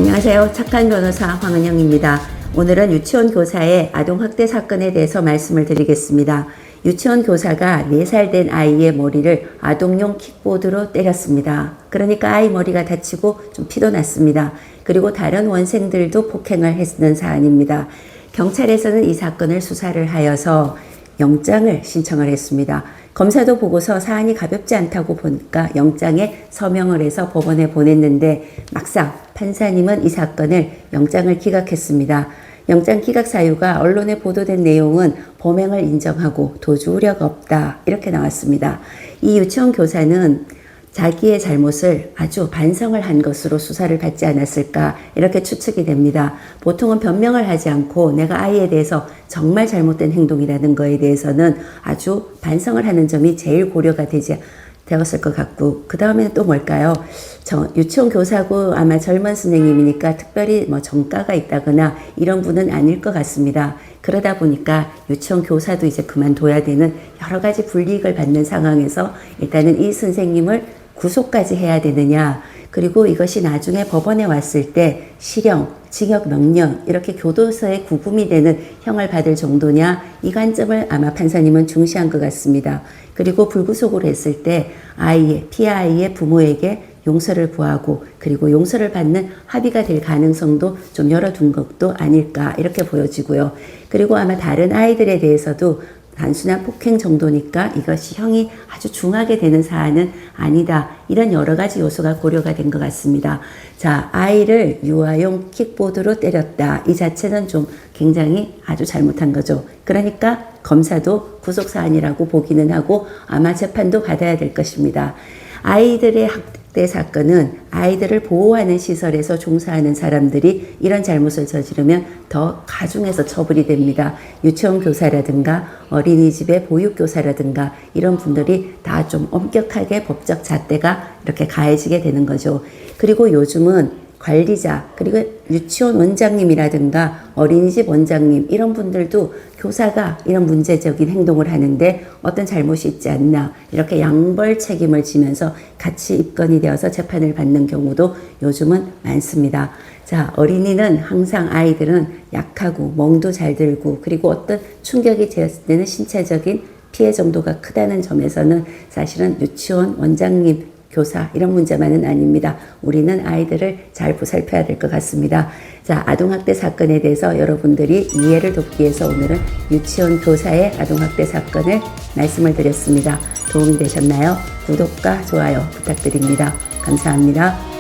안녕하세요. 착한 변호사 황은영입니다. 오늘은 유치원 교사의 아동학대 사건에 대해서 말씀을 드리겠습니다. 유치원 교사가 4살 된 아이의 머리를 아동용 킥보드로 때렸습니다. 그러니까 아이 머리가 다치고 좀 피도 났습니다. 그리고 다른 원생들도 폭행을 했는 사안입니다. 경찰에서는 이 사건을 수사를 하여서 영장을 신청을 했습니다. 검사도 보고서 사안이 가볍지 않다고 보니까 영장에 서명을 해서 법원에 보냈는데 막상 판사님은 이 사건을 영장을 기각했습니다. 영장 기각 사유가 언론에 보도된 내용은 범행을 인정하고 도주 우려가 없다 이렇게 나왔습니다. 이 유치원 교사는 자기의 잘못을 아주 반성을 한 것으로 수사를 받지 않았을까 이렇게 추측이 됩니다. 보통은 변명을 하지 않고 내가 아이에 대해서 정말 잘못된 행동이라는 거에 대해서는 아주 반성을 하는 점이 제일 고려가 되었을 것 같고, 그 다음에는 또 뭘까요? 유치원 교사고 아마 젊은 선생님이니까 특별히 정가가 있다거나 이런 분은 아닐 것 같습니다. 그러다 보니까 유치원 교사도 이제 그만둬야 되는 여러 가지 불이익을 받는 상황에서 일단은 이 선생님을 구속까지 해야 되느냐, 그리고 이것이 나중에 법원에 왔을 때 실형, 징역 몇 년 이렇게 교도소에 구금이 되는 형을 받을 정도냐, 이 관점을 아마 판사님은 중시한 것 같습니다. 그리고 불구속으로 했을 때 피해 아이의 부모에게 용서를 구하고 그리고 용서를 받는 합의가 될 가능성도 좀 열어둔 것도 아닐까 이렇게 보여지고요. 그리고 아마 다른 아이들에 대해서도 단순한 폭행 정도니까 이것이 형이 아주 중하게 되는 사안은 아니다. 이런 여러 가지 요소가 고려가 된 것 같습니다. 자, 아이를 유아용 킥보드로 때렸다. 이 자체는 좀 굉장히 아주 잘못한 거죠. 그러니까 검사도 구속사안이라고 보기는 하고 아마 재판도 받아야 될 것입니다. 아이들의 학대 사건은 아이들을 보호하는 시설에서 종사하는 사람들이 이런 잘못을 저지르면 더 가중해서 처벌이 됩니다. 유치원 교사라든가 어린이집의 보육교사라든가 이런 분들이 다 좀 엄격하게 법적 잣대가 이렇게 가해지게 되는 거죠. 그리고 요즘은 관리자, 그리고 유치원 원장님이라든가 어린이집 원장님 이런 분들도 교사가 이런 문제적인 행동을 하는데 어떤 잘못이 있지 않나 이렇게 양벌 책임을 지면서 같이 입건이 되어서 재판을 받는 경우도 요즘은 많습니다. 자, 어린이는 항상 아이들은 약하고 멍도 잘 들고 그리고 어떤 충격이 되었을 때는 신체적인 피해 정도가 크다는 점에서는 사실은 유치원 원장님 교사 이런 문제만은 아닙니다. 우리는 아이들을 잘 보살펴야 될 것 같습니다. 자, 아동학대 사건에 대해서 여러분들이 이해를 돕기 위해서 오늘은 유치원 교사의 아동학대 사건을 말씀을 드렸습니다. 도움이 되셨나요? 구독과 좋아요 부탁드립니다. 감사합니다.